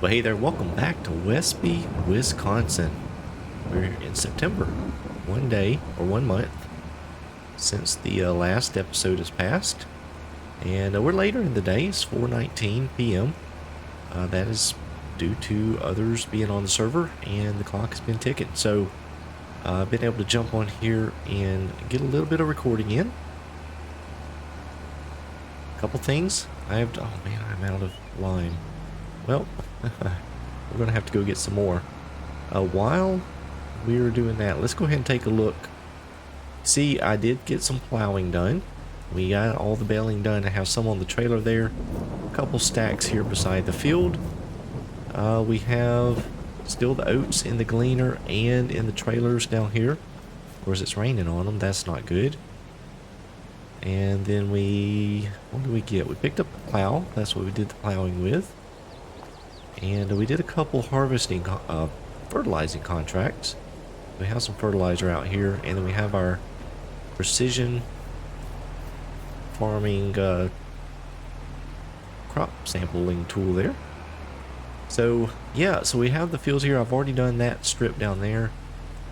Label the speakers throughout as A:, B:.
A: Well, hey there, welcome back to Westby, Wisconsin. We're in September, one day or 1 month since the last episode has passed, and we're later in the day. It's 4:19 p.m. That is due to others being on the server, and the clock has been ticking. So I've been able to jump on here and get a little bit of recording in. A couple things. Oh man, I'm out of lime. Well, we're going to have to go get some more. While we're doing that, let's go ahead and take a look. See, I did get some plowing done. We got all the baling done. I have some on the trailer there. A couple stacks here beside the field. We have still the oats in the gleaner and in the trailers down here. Of course, it's raining on them. That's not good. And then what did we get? We picked up the plow. That's what we did the plowing with. And we did a couple harvesting, fertilizing contracts. We have some fertilizer out here, and then we have our precision farming crop sampling tool there. So yeah, so we have the fields here. I've already done that strip down there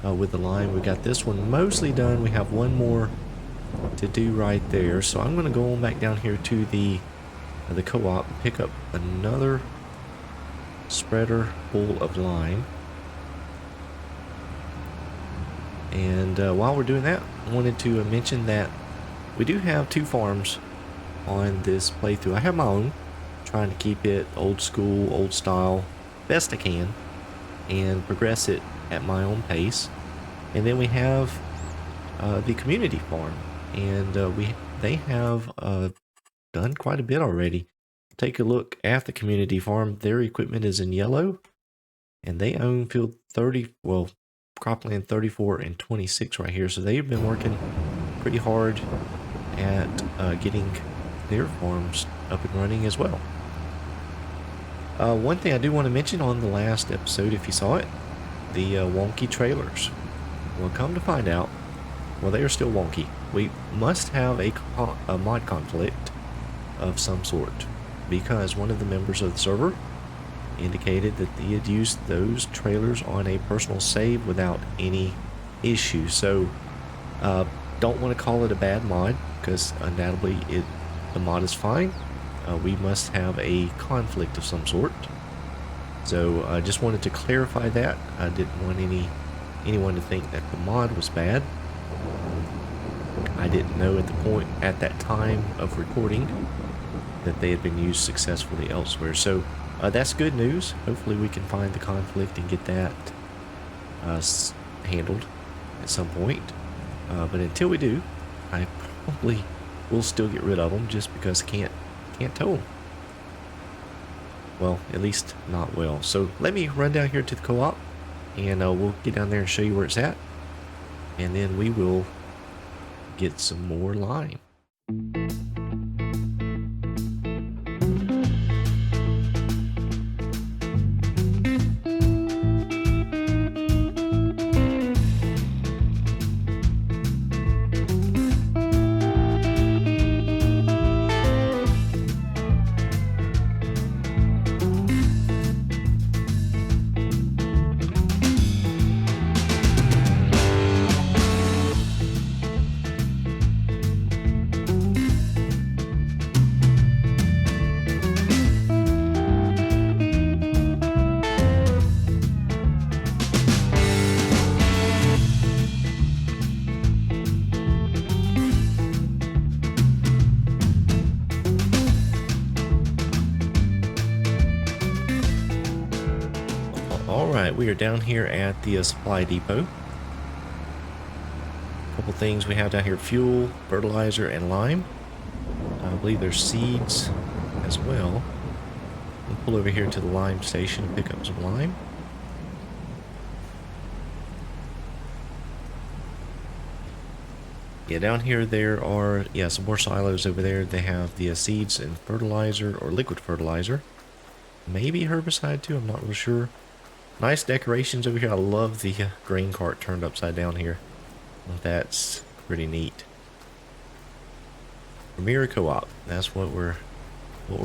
A: with the lime. We got this one mostly done. We have one more to do right there. So I'm going to go on back down here to the co-op and pick up another spreader full of lime. And while we're doing that, I wanted to mention that we do have two farms on this playthrough. I have my own, trying to keep it old school, old style, best I can, and progress it at my own pace. And then we have the community farm, and they have done quite a bit already. Take a look at the community farm. Their equipment is in yellow, and they own field 30, well, cropland 34 and 26 right here. So they've been working pretty hard at getting their farms up and running as well. One thing I do want to mention on the last episode, if you saw it, the wonky trailers. Well, come to find out, well, they are still wonky. We must have a mod conflict of some sort, because one of the members of the server indicated that they had used those trailers on a personal save without any issue. So don't want to call it a bad mod, because undoubtedly the mod is fine. We must have a conflict of some sort. So I just wanted to clarify that. I didn't want anyone to think that the mod was bad. I didn't know at that time of recording that they had been used successfully elsewhere. So that's good news. Hopefully we can find the conflict and get that handled at some point. But until we do, I probably will still get rid of them, just because I can't tow them. Well, at least not well. So let me run down here to the co-op, and we'll get down there and show you where it's at, and then we will get some more lime. Alright, we are down here at the supply depot. A couple things we have down here: fuel, fertilizer, and lime. I believe there's seeds as well. We'll pull over here to the lime station and pick up some lime. Yeah, down here there are, some more silos over there. They have the seeds and fertilizer, or liquid fertilizer. Maybe herbicide too, I'm not real sure. Nice decorations over here. I love the grain cart turned upside down here. That's pretty neat. Premier Co-op. That's what we're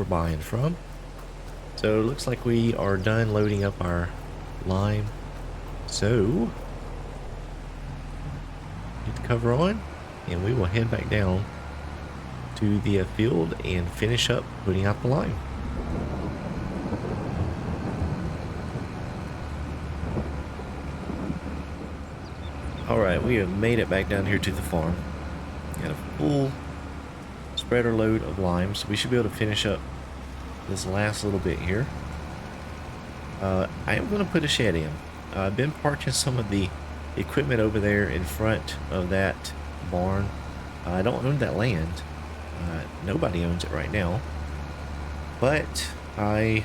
A: buying from. So it looks like we are done loading up our lime. So get the cover on and we will head back down to the field and finish up putting out the lime. Alright, we have made it back down here to the farm. Got a full spreader load of lime, so we should be able to finish up this last little bit here. I am going to put a shed in. I've been parking some of the equipment over there in front of that barn. I don't own that land. Nobody owns it right now. But I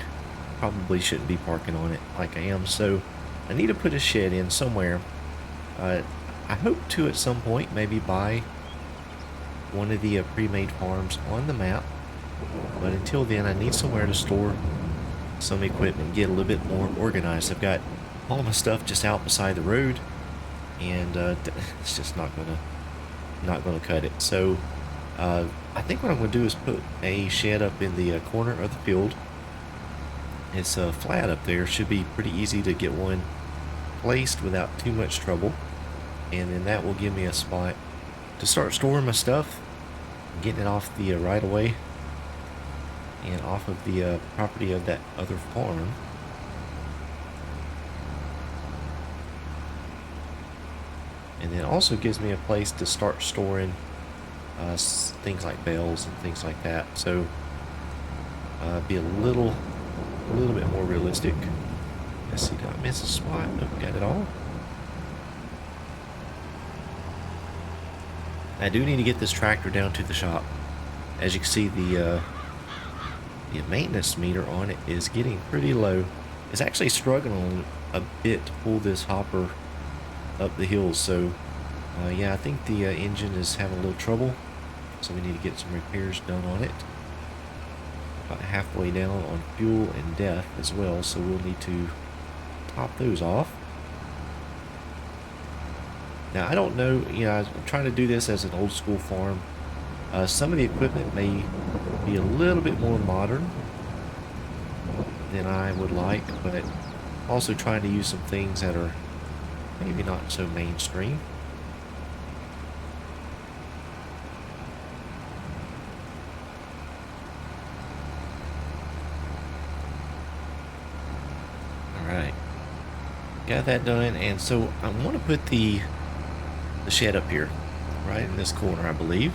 A: probably shouldn't be parking on it like I am, so I need to put a shed in somewhere. I hope to at some point maybe buy one of the pre-made farms on the map, but until then I need somewhere to store some equipment, get a little bit more organized. I've got all my stuff just out beside the road, and it's just not gonna cut it. So I think what I'm gonna do is put a shed up in the corner of the field. It's flat up there, should be pretty easy to get one placed without too much trouble, and then that will give me a spot to start storing my stuff, getting it off the right of way and off of the property of that other farm. And then also gives me a place to start storing things like bells and things like that, so be a little bit more realistic. Let's see, did I miss a spot? Nope, got it all. I do need to get this tractor down to the shop. As you can see, the maintenance meter on it is getting pretty low. It's actually struggling a bit to pull this hopper up the hills, so yeah, I think the engine is having a little trouble, so we need to get some repairs done on it. About halfway down on fuel and def as well, so we'll need to top those off. Now I don't know, you know, I'm trying to do this as an old school farm. Some of the equipment may be a little bit more modern than I would like, but also trying to use some things that are maybe not so mainstream. Alright, got that done, and so I want to put the shed up here, right in this corner, I believe.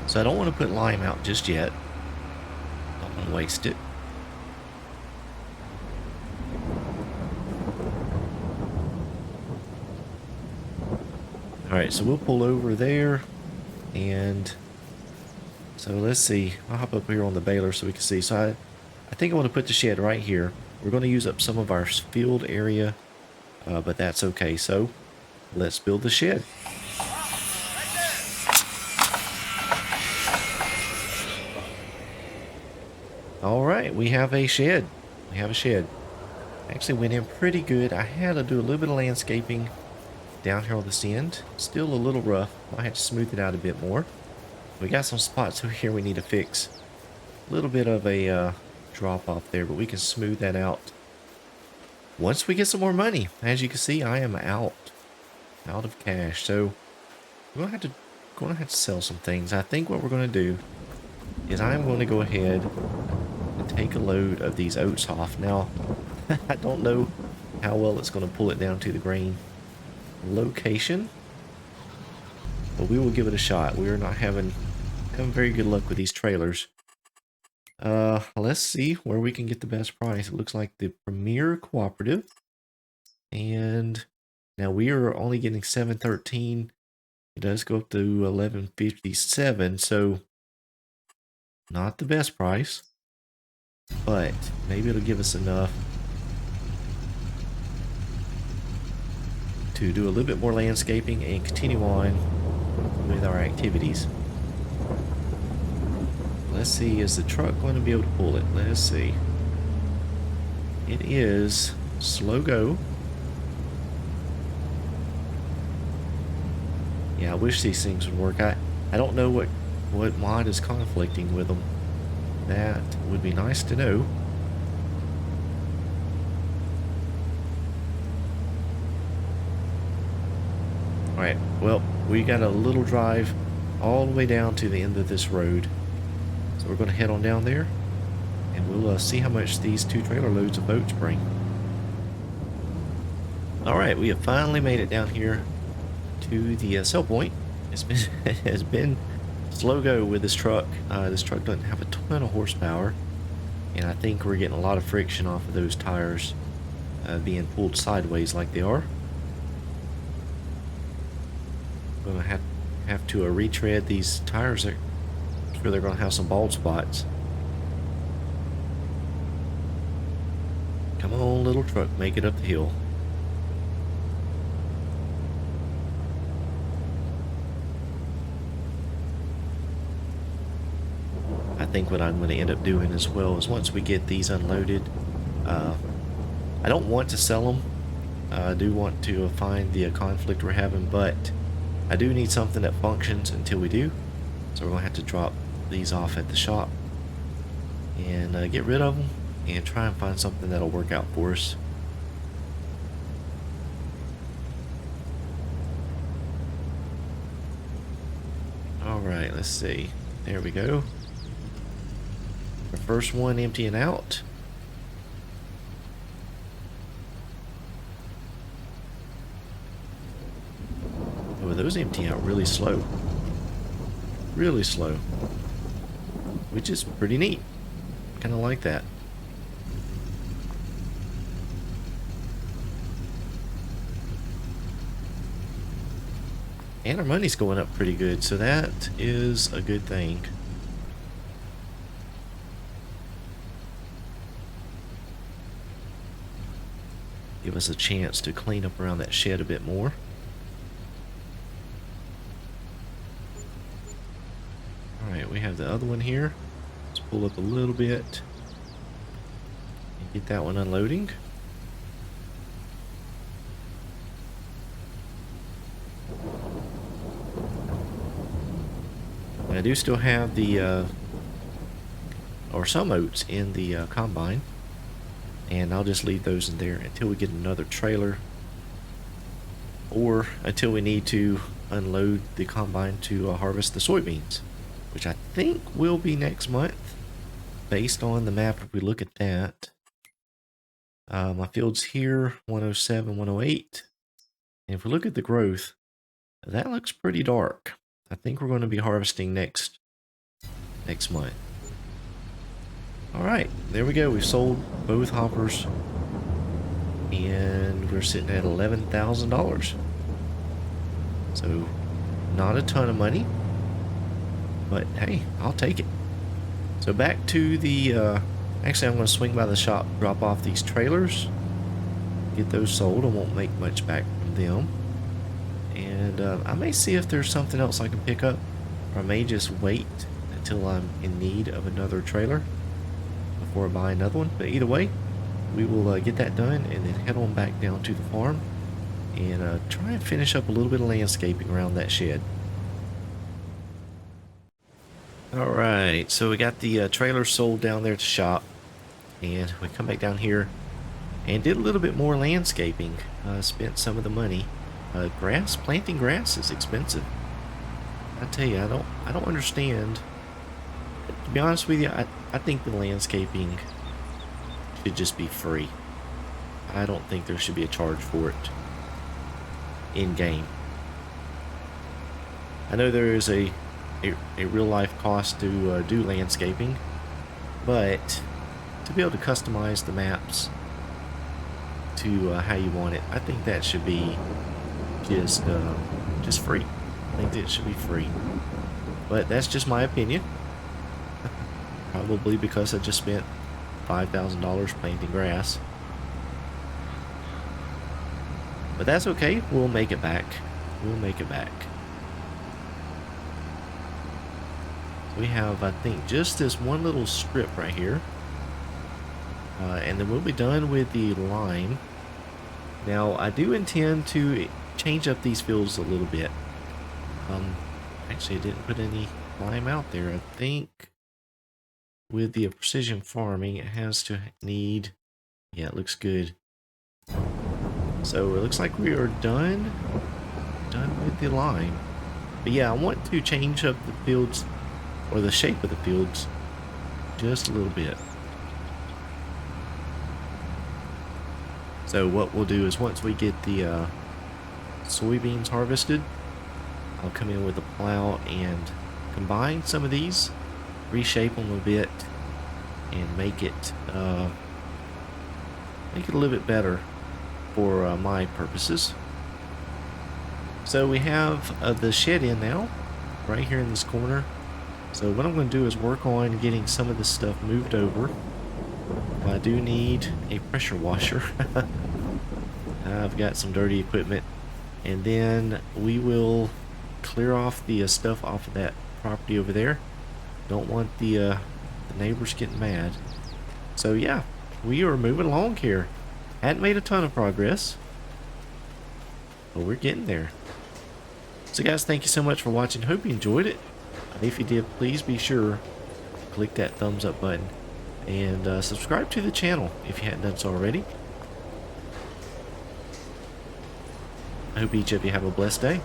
A: So I don't want to put lime out just yet. Don't want to waste it. Alright, so we'll pull over there, and so let's see. I'll hop up here on the baler so we can see. So I think I want to put the shed right here. We're going to use up some of our field area, but that's okay. So let's build the shed. All right, we have a shed. We have a shed. Actually went in pretty good. I had to do a little bit of landscaping down here on this end. Still a little rough. I had to smooth it out a bit more. We got some spots over here we need to fix. A little bit of a drop off there, but we can smooth that out once we get some more money. As you can see, I am out of cash, so we're gonna have to sell some things. I think what we're gonna do is I'm going to go ahead and take a load of these oats off. Now, I don't know how well it's going to pull it down to the grain location, but we will give it a shot. We are not having very good luck with these trailers. Let's see where we can get the best price. It looks like the Premier Cooperative, and now we are only getting 713. It does go up to 1157, so not the best price, but maybe it'll give us enough to do a little bit more landscaping and continue on with our activities. Let's see, is the truck going to be able to pull it? Let's see. It is slow go. Yeah, I wish these things would work. I don't know what mod is conflicting with them. That would be nice to know. Alright, well, we got a little drive all the way down to the end of this road. So we're going to head on down there, and we'll see how much these 2 trailer loads of boats bring. Alright, we have finally made it down here to the sell point. It has been slow go with this truck. This truck doesn't have a ton of horsepower, and I think we're getting a lot of friction off of those tires being pulled sideways like they are. Gonna have to retread these tires. I'm sure they're gonna have some bald spots. Come on, little truck, make it up the hill. I think what I'm going to end up doing as well is once we get these unloaded, I don't want to sell them. I do want to find the conflict we're having, but I do need something that functions until we do. So we're going to have to drop these off at the shop and get rid of them and try and find something that'll work out for us. Alright, let's see. There we go. The first one emptying out. Oh, those empty out really slow. Really slow. Which is pretty neat. Kind of like that. And our money's going up pretty good, so that is a good thing. Give us a chance to clean up around that shed a bit more. Alright, we have the other one here. Let's pull up a little bit and get that one unloading. And I do still have the or some oats in the combine. And I'll just leave those in there until we get another trailer, or until we need to unload the combine to harvest the soybeans, which I think will be next month based on the map. If we look at that, my fields here 107, 108, and if we look at the growth, that looks pretty dark. I think we're going to be harvesting next month. Alright, there we go. We've sold both hoppers and we're sitting at $11,000. So, not a ton of money, but hey, I'll take it. So back to the, actually I'm going to swing by the shop, drop off these trailers, get those sold. I won't make much back from them. And I may see if there's something else I can pick up, or I may just wait until I'm in need of another trailer before I buy another one. But either way, we will get that done and then head on back down to the farm and try and finish up a little bit of landscaping around that shed. Alright, so we got the trailer sold down there at the shop, and we come back down here and did a little bit more landscaping. Spent some of the money. Planting grass is expensive. I tell you, I don't understand. To be honest with you, I think the landscaping should just be free. I don't think there should be a charge for it in game. I know there is a real life cost to do landscaping, but to be able to customize the maps to how you want it, I think that should be just free. I think it should be free, but that's just my opinion. Probably because I just spent $5,000 planting grass. But that's okay. We'll make it back. We'll make it back. We have, I think, just this one little strip right here. And then we'll be done with the lime. Now, I do intend to change up these fields a little bit. Actually, I didn't put any lime out there. I think with the precision farming, it has to need, yeah, it looks good. So it looks like we are done with the line. But yeah, I want to change up the fields, or the shape of the fields, just a little bit. So what we'll do is once we get the soybeans harvested, I'll come in with a plow and combine some of these, reshape them a bit, and make it a little bit better for my purposes. So we have the shed in now, right here in this corner. So what I'm going to do is work on getting some of this stuff moved over. I do need a pressure washer. I've got some dirty equipment, and then we will clear off the stuff off of that property over there. Don't want the neighbors getting mad. So yeah, we are moving along here. Hadn't made a ton of progress, but we're getting there. So guys, thank you so much for watching. Hope you enjoyed it. If you did, please be sure to click that thumbs up button and subscribe to the channel if you hadn't done so already. I hope each of you have a blessed day.